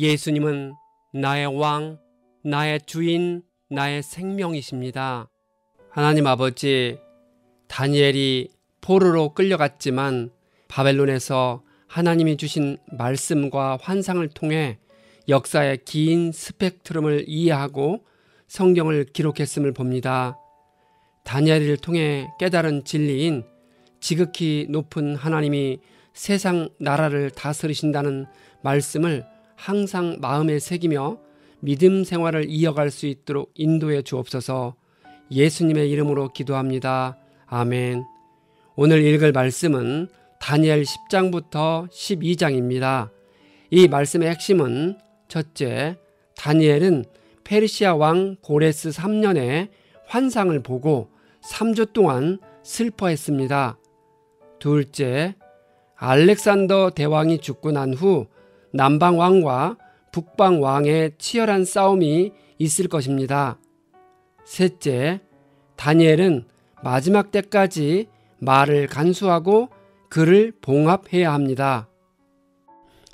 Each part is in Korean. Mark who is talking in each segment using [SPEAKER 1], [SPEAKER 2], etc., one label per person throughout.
[SPEAKER 1] 예수님은 나의 왕, 나의 주인, 나의 생명이십니다. 하나님 아버지, 다니엘이 포로로 끌려갔지만 바벨론에서 하나님이 주신 말씀과 환상을 통해 역사의 긴 스펙트럼을 이해하고 성경을 기록했음을 봅니다. 다니엘을 통해 깨달은 진리인 지극히 높은 하나님이 세상 나라를 다스리신다는 말씀을 항상 마음에 새기며 믿음 생활을 이어갈 수 있도록 인도해 주옵소서. 예수님의 이름으로 기도합니다. 아멘. 오늘 읽을 말씀은 다니엘 10장부터 12장입니다. 이 말씀의 핵심은 첫째, 다니엘은 페르시아 왕 고레스 3년에 환상을 보고 3주 동안 슬퍼했습니다. 둘째, 알렉산더 대왕이 죽고 난 후 남방 왕과 북방 왕의 치열한 싸움이 있을 것입니다. 셋째, 다니엘은 마지막 때까지 말을 간수하고 글을 봉합해야 합니다.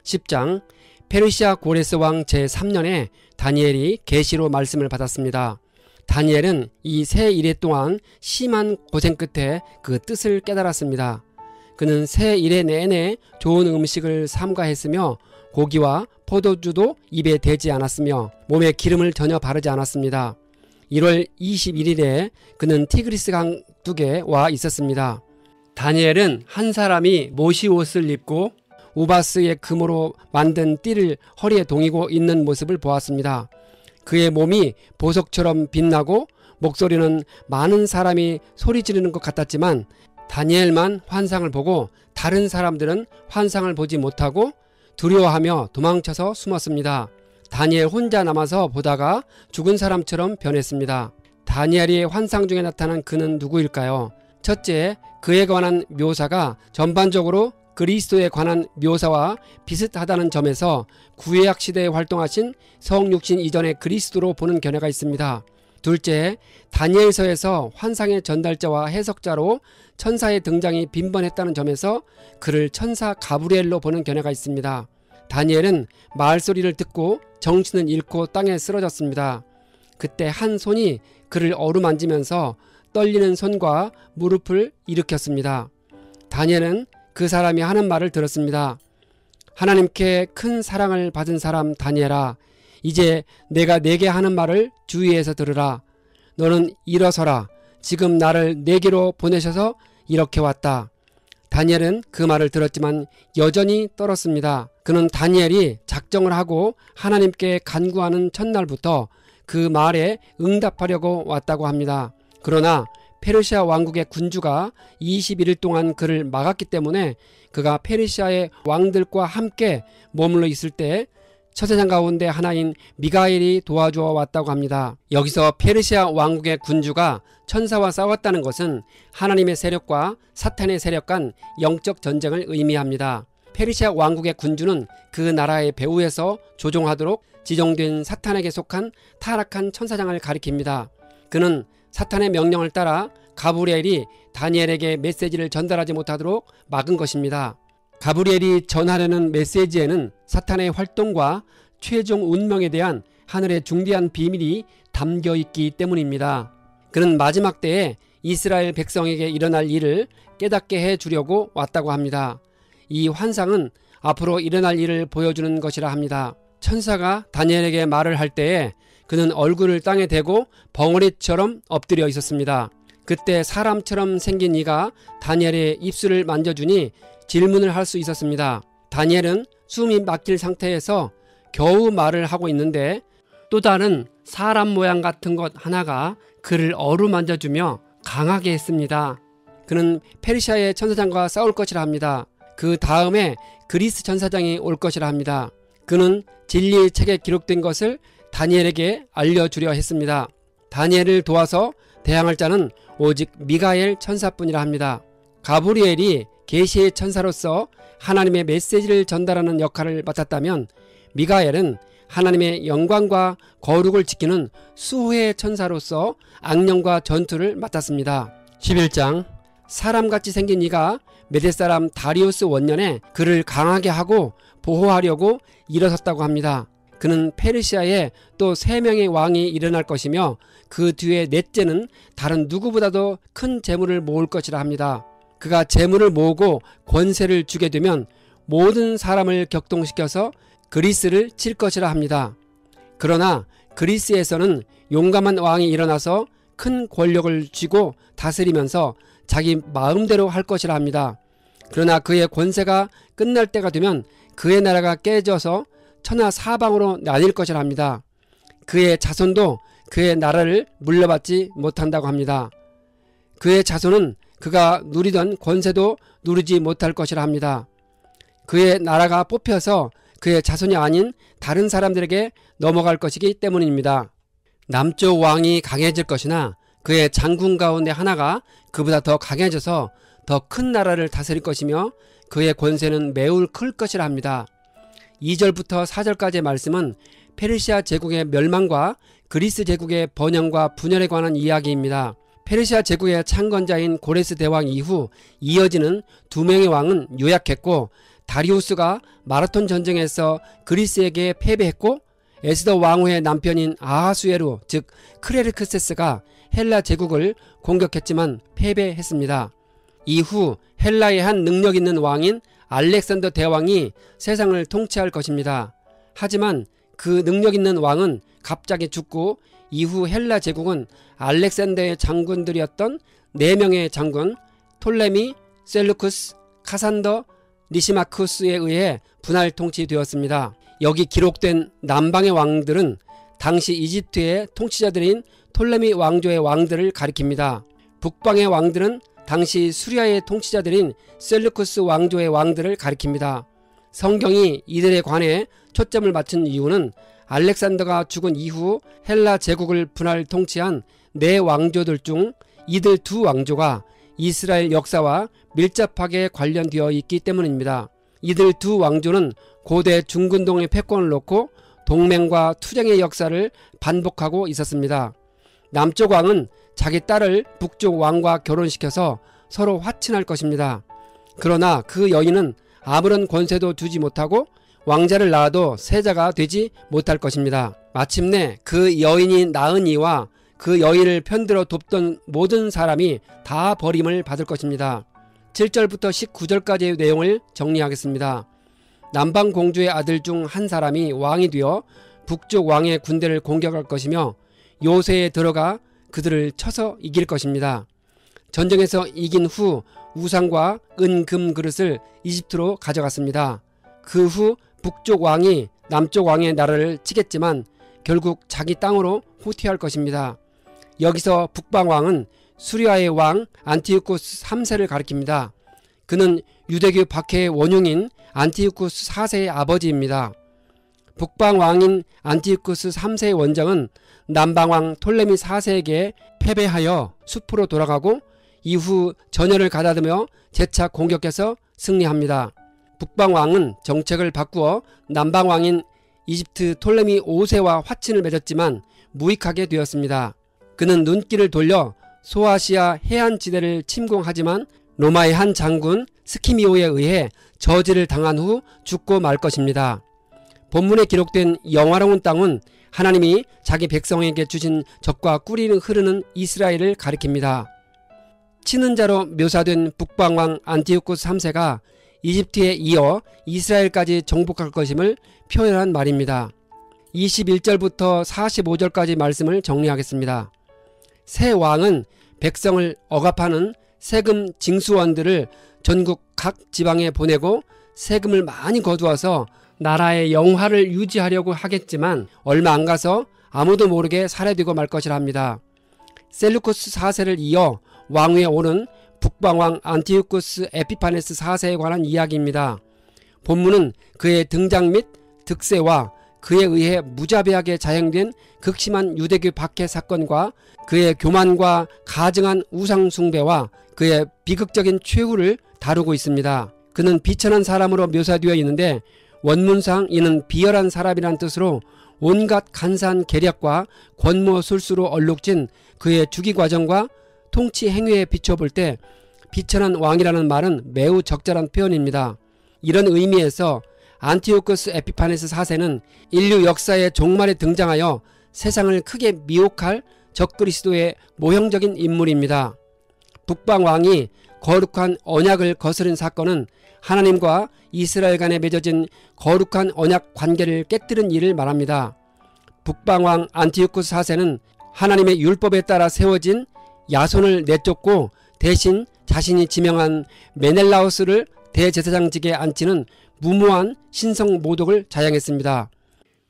[SPEAKER 1] 10장, 페르시아 고레스 왕 제3년에 다니엘이 계시로 말씀을 받았습니다. 다니엘은 이 새 일해 동안 심한 고생 끝에 그 뜻을 깨달았습니다. 그는 새 일해 내내 좋은 음식을 삼가했으며 고기와 포도주도 입에 대지 않았으며 몸에 기름을 전혀 바르지 않았습니다. 1월 21일에 그는 티그리스 강둑에 와 있었습니다. 다니엘은 한 사람이 모시 옷을 입고 우바스의 금으로 만든 띠를 허리에 동이고 있는 모습을 보았습니다. 그의 몸이 보석처럼 빛나고 목소리는 많은 사람이 소리 지르는 것 같았지만 다니엘만 환상을 보고 다른 사람들은 환상을 보지 못하고 두려워하며 도망쳐서 숨었습니다. 다니엘 혼자 남아서 보다가 죽은 사람처럼 변했습니다. 다니엘이 환상 중에 나타난 그는 누구일까요? 첫째, 그에 관한 묘사가 전반적으로 그리스도에 관한 묘사와 비슷하다는 점에서 구약 시대에 활동하신 성육신 이전의 그리스도로 보는 견해가 있습니다. 둘째, 다니엘서에서 환상의 전달자와 해석자로 천사의 등장이 빈번했다는 점에서 그를 천사 가브리엘로 보는 견해가 있습니다. 다니엘은 말소리를 듣고 정신을 잃고 땅에 쓰러졌습니다. 그때 한 손이 그를 어루만지면서 떨리는 손과 무릎을 일으켰습니다. 다니엘은 그 사람이 하는 말을 들었습니다. 하나님께 큰 사랑을 받은 사람 다니엘아, 이제 내가 네게 하는 말을 주의해서 들으라. 너는 일어서라. 지금 나를 네게로 보내셔서 이렇게 왔다. 다니엘은 그 말을 들었지만 여전히 떨었습니다. 그는 다니엘이 작정을 하고 하나님께 간구하는 첫날부터 그 말에 응답하려고 왔다고 합니다. 그러나 페르시아 왕국의 군주가 21일 동안 그를 막았기 때문에 그가 페르시아의 왕들과 함께 머물러 있을 때 처세장 가운데 하나인 미가엘이 도와주어 왔다고 합니다. 여기서 페르시아 왕국의 군주가 천사와 싸웠다는 것은 하나님의 세력과 사탄의 세력 간 영적 전쟁을 의미합니다. 페르시아 왕국의 군주는 그 나라의 배후에서 조종하도록 지정된 사탄에게 속한 타락한 천사장을 가리킵니다. 그는 사탄의 명령을 따라 가브리엘이 다니엘에게 메시지를 전달하지 못하도록 막은 것입니다. 가브리엘이 전하려는 메시지에는 사탄의 활동과 최종 운명에 대한 하늘의 중대한 비밀이 담겨 있기 때문입니다. 그는 마지막 때에 이스라엘 백성에게 일어날 일을 깨닫게 해주려고 왔다고 합니다. 이 환상은 앞으로 일어날 일을 보여주는 것이라 합니다. 천사가 다니엘에게 말을 할 때에 그는 얼굴을 땅에 대고 벙어리처럼 엎드려 있었습니다. 그때 사람처럼 생긴 이가 다니엘의 입술을 만져주니 질문을 할 수 있었습니다. 다니엘은 숨이 막힐 상태에서 겨우 말을 하고 있는데 또 다른 사람 모양 같은 것 하나가 그를 어루만져주며 강하게 했습니다. 그는 페르시아의 천사장과 싸울 것이라 합니다. 그 다음에 그리스 천사장이 올 것이라 합니다. 그는 진리의 책에 기록된 것을 다니엘에게 알려주려 했습니다. 다니엘을 도와서 대항할 자는 오직 미가엘 천사뿐이라 합니다. 가브리엘이 계시의 천사로서 하나님의 메시지를 전달하는 역할을 맡았다면 미가엘은 하나님의 영광과 거룩을 지키는 수호의 천사로서 악령과 전투를 맡았습니다. 11장, 사람같이 생긴 이가 메데사람 다리우스 원년에 그를 강하게 하고 보호하려고 일어섰다고 합니다. 그는 페르시아에 또 3명의 왕이 일어날 것이며 그 뒤에 넷째는 다른 누구보다도 큰 재물을 모을 것이라 합니다. 그가 재물을 모으고 권세를 주게 되면 모든 사람을 격동시켜서 그리스를 칠 것이라 합니다. 그러나 그리스에서는 용감한 왕이 일어나서 큰 권력을 쥐고 다스리면서 자기 마음대로 할 것이라 합니다. 그러나 그의 권세가 끝날 때가 되면 그의 나라가 깨져서 천하 사방으로 나뉠 것이라 합니다. 그의 자손도 그의 나라를 물려받지 못한다고 합니다. 그의 자손은 그가 누리던 권세도 누리지 못할 것이라 합니다. 그의 나라가 뽑혀서 그의 자손이 아닌 다른 사람들에게 넘어갈 것이기 때문입니다. 남쪽 왕이 강해질 것이나 그의 장군 가운데 하나가 그보다 더 강해져서 더 큰 나라를 다스릴 것이며 그의 권세는 매우 클 것이라 합니다. 2절부터 4절까지의 말씀은 페르시아 제국의 멸망과 그리스 제국의 번영과 분열에 관한 이야기입니다. 페르시아 제국의 창건자인 고레스 대왕 이후 이어지는 2명의 왕은 요약했고, 다리우스가 마라톤 전쟁에서 그리스에게 패배했고, 에스더 왕후의 남편인 아하수에루 즉 크레르크세스가 헬라 제국을 공격했지만 패배했습니다. 이후 헬라의 한 능력 있는 왕인 알렉산더 대왕이 세상을 통치할 것입니다. 하지만 그 능력 있는 왕은 갑자기 죽고 이후 헬라 제국은 알렉산더의 장군들이었던 4명의 장군 톨레미, 셀루쿠스, 카산더, 리시마쿠스에 의해 분할 통치되었습니다. 여기 기록된 남방의 왕들은 당시 이집트의 통치자들인 톨레미 왕조의 왕들을 가리킵니다. 북방의 왕들은 당시 수리아의 통치자들인 셀루쿠스 왕조의 왕들을 가리킵니다. 성경이 이들에 관해 초점을 맞춘 이유는 알렉산더가 죽은 이후 헬라 제국을 분할 통치한 4왕조들 중 이들 2왕조가 이스라엘 역사와 밀접하게 관련되어 있기 때문입니다. 이들 2왕조는 고대 중근동의 패권을 놓고 동맹과 투쟁의 역사를 반복하고 있었습니다. 남쪽 왕은 자기 딸을 북쪽 왕과 결혼시켜서 서로 화친할 것입니다. 그러나 그 여인은 아무런 권세도 두지 못하고 왕자를 낳아도 세자가 되지 못할 것입니다. 마침내 그 여인이 낳은 이와 그 여인을 편들어 돕던 모든 사람이 다 버림을 받을 것입니다. 7절부터 19절까지의 내용을 정리하겠습니다. 남방 공주의 아들 중 한 사람이 왕이 되어 북쪽 왕의 군대를 공격할 것이며 요새에 들어가 그들을 쳐서 이길 것입니다. 전쟁에서 이긴 후 우상과 은, 금 그릇을 이집트로 가져갔습니다. 그 후 북쪽 왕이 남쪽 왕의 나라를 치겠지만 결국 자기 땅으로 후퇴할 것입니다. 여기서 북방 왕은 수리아의 왕 안티오쿠스 3세를 가리킵니다. 그는 유대교 박해의 원흉인 안티오쿠스 4세의 아버지입니다. 북방 왕인 안티오쿠스 3세의 원정은 남방 왕 톨레미 4세에게 패배하여 숲으로 돌아가고 이후 전열을 가다듬며 재차 공격해서 승리합니다. 북방 왕은 정책을 바꾸어 남방 왕인 이집트 톨레미 5세와 화친을 맺었지만 무익하게 되었습니다. 그는 눈길을 돌려 소아시아 해안지대를 침공하지만 로마의 한 장군 스키미오에 의해 저지를 당한 후 죽고 말 것입니다. 본문에 기록된 영화로운 땅은 하나님이 자기 백성에게 주신 적과 꿀이 흐르는 이스라엘을 가리킵니다. 치는 자로 묘사된 북방왕 안티오쿠스 3세가 이집트에 이어 이스라엘까지 정복할 것임을 표현한 말입니다. 21절부터 45절까지 말씀을 정리하겠습니다. 새 왕은 백성을 억압하는 세금 징수원들을 전국 각 지방에 보내고 세금을 많이 거두어서 나라의 영화를 유지하려고 하겠지만 얼마 안 가서 아무도 모르게 살해되고 말 것이라 합니다. 셀루쿠스 4세를 이어 왕위에 오른 북방왕 안티오쿠스 에피파네스 4세에 관한 이야기입니다. 본문은 그의 등장 및 득세와 그에 의해 무자비하게 자행된 극심한 유대교 박해 사건과 그의 교만과 가증한 우상 숭배와 그의 비극적인 최후를 다루고 있습니다. 그는 비천한 사람으로 묘사되어 있는데 원문상 이는 비열한 사람이란 뜻으로 온갖 간사한 계략과 권모술수로 얼룩진 그의 주기 과정과 통치 행위에 비춰볼 때 비천한 왕이라는 말은 매우 적절한 표현입니다. 이런 의미에서 안티오쿠스 에피파네스 4세는 인류 역사의 종말에 등장하여 세상을 크게 미혹할 적그리스도의 모형적인 인물입니다. 북방왕이 거룩한 언약을 거스른 사건은 하나님과 이스라엘 간에 맺어진 거룩한 언약 관계를 깨뜨린 일을 말합니다. 북방왕 안티오쿠스 4세는 하나님의 율법에 따라 세워진 야손을 내쫓고 대신 자신이 지명한 메넬라우스를 대제사장직에 앉히는 무모한 신성 모독을 자행했습니다.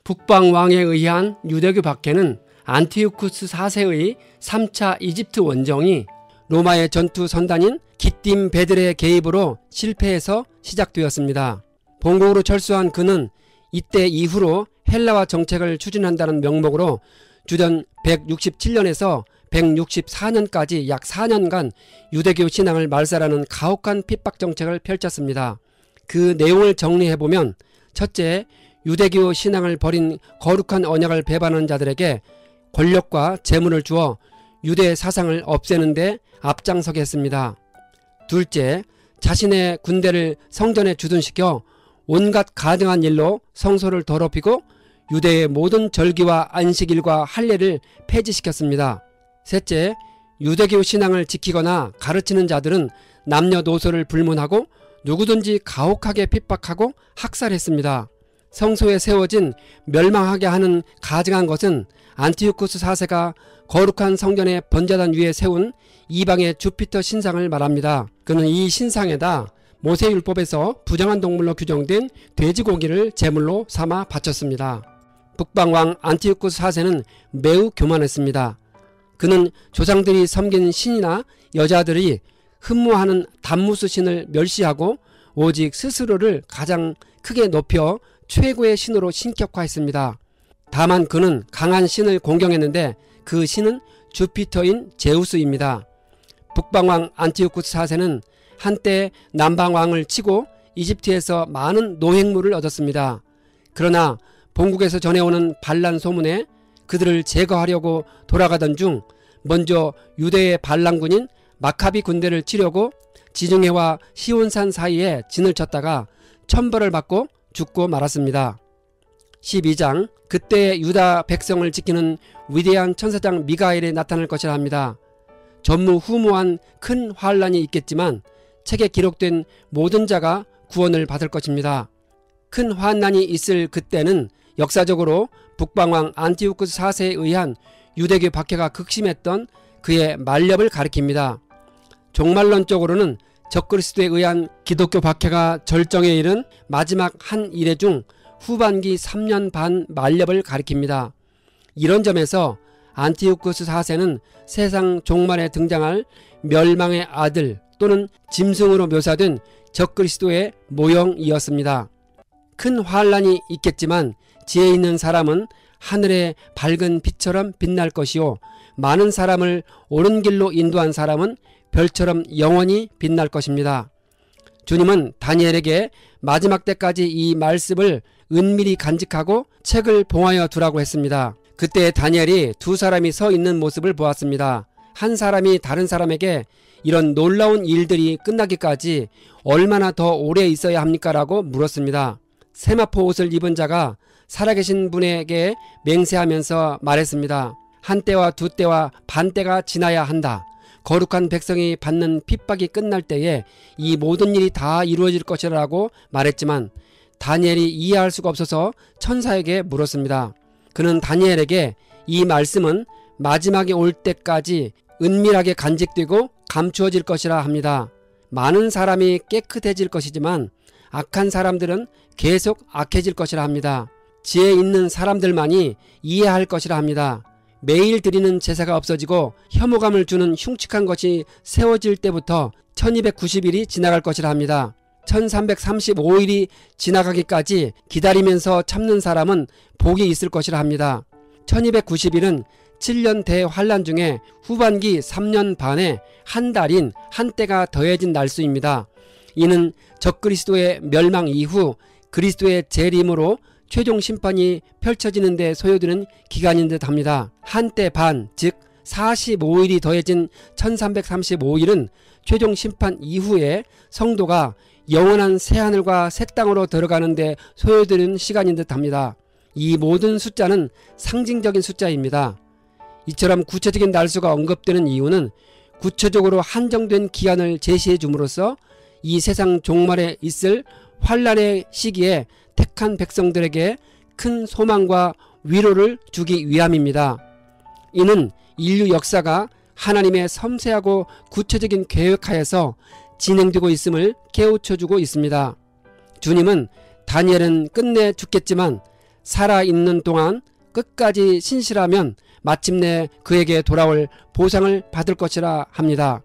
[SPEAKER 1] 북방왕에 의한 유대교 박해는 안티오쿠스 4세의 3차 이집트 원정이 로마의 전투 선단인 기띔 베들의 개입으로 실패해서 시작되었습니다. 본국으로 철수한 그는 이때 이후로 헬라화 정책을 추진한다는 명목으로 주전 167년에서 164년까지 약 4년간 유대교 신앙을 말살하는 가혹한 핍박 정책을 펼쳤습니다. 그 내용을 정리해보면 첫째, 유대교 신앙을 버린 거룩한 언약을 배반하는 자들에게 권력과 재물을 주어 유대 사상을 없애는 데 앞장서게 했습니다. 둘째, 자신의 군대를 성전에 주둔시켜 온갖 가증한 일로 성소를 더럽히고 유대의 모든 절기와 안식일과 할례를 폐지시켰습니다. 셋째, 유대교 신앙을 지키거나 가르치는 자들은 남녀노소를 불문하고 누구든지 가혹하게 핍박하고 학살했습니다. 성소에 세워진 멸망하게 하는 가증한 것은 안티오쿠스 4세가 거룩한 성전의 번제단 위에 세운 이방의 주피터 신상을 말합니다. 그는 이 신상에다 모세율법에서 부정한 동물로 규정된 돼지고기를 제물로 삼아 바쳤습니다. 북방왕 안티오쿠스 4세는 매우 교만했습니다. 그는 조상들이 섬긴 신이나 여자들이 흠모하는 단무스 신을 멸시하고 오직 스스로를 가장 크게 높여 최고의 신으로 신격화했습니다. 다만 그는 강한 신을 공경했는데 그 신은 주피터인 제우스입니다. 북방왕 안티오쿠스 4세는 한때 남방왕을 치고 이집트에서 많은 노획물을 얻었습니다. 그러나 본국에서 전해오는 반란 소문에 그들을 제거하려고 돌아가던 중 먼저 유대의 반란군인 마카비 군대를 치려고 지중해와 시온산 사이에 진을 쳤다가 천벌을 받고 죽고 말았습니다. 12장, 그때의 유다 백성을 지키는 위대한 천사장 미가엘이 나타날 것이라 합니다. 전무후무한 큰 환란이 있겠지만 책에 기록된 모든 자가 구원을 받을 것입니다. 큰 환난이 있을 그때는 역사적으로 북방왕 안티오쿠스 4세에 의한 유대교 박해가 극심했던 그의 만렵을 가리킵니다. 종말론적으로는 적그리스도에 의한 기독교 박해가 절정에 이른 마지막 한 이래 중 후반기 3년 반 만렵을 가리킵니다. 이런 점에서 안티오쿠스 4세는 세상 종말에 등장할 멸망의 아들 또는 짐승으로 묘사된 적그리스도의 모형이었습니다. 큰 환란이 있겠지만 지혜 있는 사람은 하늘의 밝은 빛처럼 빛날 것이요 많은 사람을 옳은 길로 인도한 사람은 별처럼 영원히 빛날 것입니다. 주님은 다니엘에게 마지막 때까지 이 말씀을 은밀히 간직하고 책을 봉하여 두라고 했습니다. 그때 다니엘이 두 사람이 서 있는 모습을 보았습니다. 한 사람이 다른 사람에게 이런 놀라운 일들이 끝나기까지 얼마나 더 오래 있어야 합니까? 라고 물었습니다. 세마포 옷을 입은 자가 살아계신 분에게 맹세하면서 말했습니다. 한 때와 두 때와 반 때가 지나야 한다. 거룩한 백성이 받는 핍박이 끝날 때에 이 모든 일이 다 이루어질 것이라고 말했지만 다니엘이 이해할 수가 없어서 천사에게 물었습니다. 그는 다니엘에게 이 말씀은 마지막에 올 때까지 은밀하게 간직되고 감추어질 것이라 합니다. 많은 사람이 깨끗해질 것이지만 악한 사람들은 계속 악해질 것이라 합니다. 지혜 있는 사람들만이 이해할 것이라 합니다. 매일 드리는 제사가 없어지고 혐오감을 주는 흉측한 것이 세워질 때부터 1290일이 지나갈 것이라 합니다. 1335일이 지나가기까지 기다리면서 참는 사람은 복이 있을 것이라 합니다. 1290일은 7년 대환란 중에 후반기 3년 반에 한 달인 한때가 더해진 날수입니다. 이는 적그리스도의 멸망 이후 그리스도의 재림으로 최종 심판이 펼쳐지는 데 소요되는 기간인 듯 합니다. 한때 반, 즉 45일이 더해진 1335일은 최종 심판 이후에 성도가 영원한 새하늘과 새 땅으로 들어가는 데 소요되는 시간인 듯합니다. 이 모든 숫자는 상징적인 숫자입니다. 이처럼 구체적인 날수가 언급되는 이유는 구체적으로 한정된 기한을 제시해 줌으로써 이 세상 종말에 있을 환란의 시기에 택한 백성들에게 큰 소망과 위로를 주기 위함입니다. 이는 인류 역사가 하나님의 섬세하고 구체적인 계획하에서 진행되고 있음을 깨우쳐주고 있습니다. 주님은 다니엘은 끝내 죽겠지만 살아있는 동안 끝까지 신실하면 마침내 그에게 돌아올 보상을 받을 것이라 합니다.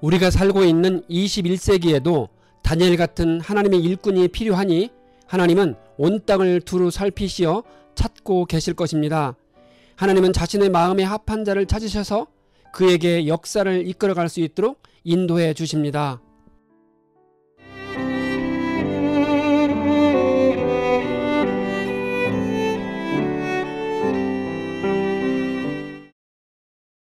[SPEAKER 1] 우리가 살고 있는 21세기에도 다니엘 같은 하나님의 일꾼이 필요하니 하나님은 온 땅을 두루 살피시어 찾고 계실 것입니다. 하나님은 자신의 마음에 합한 자를 찾으셔서 그에게 역사를 이끌어갈 수 있도록 인도해 주십니다.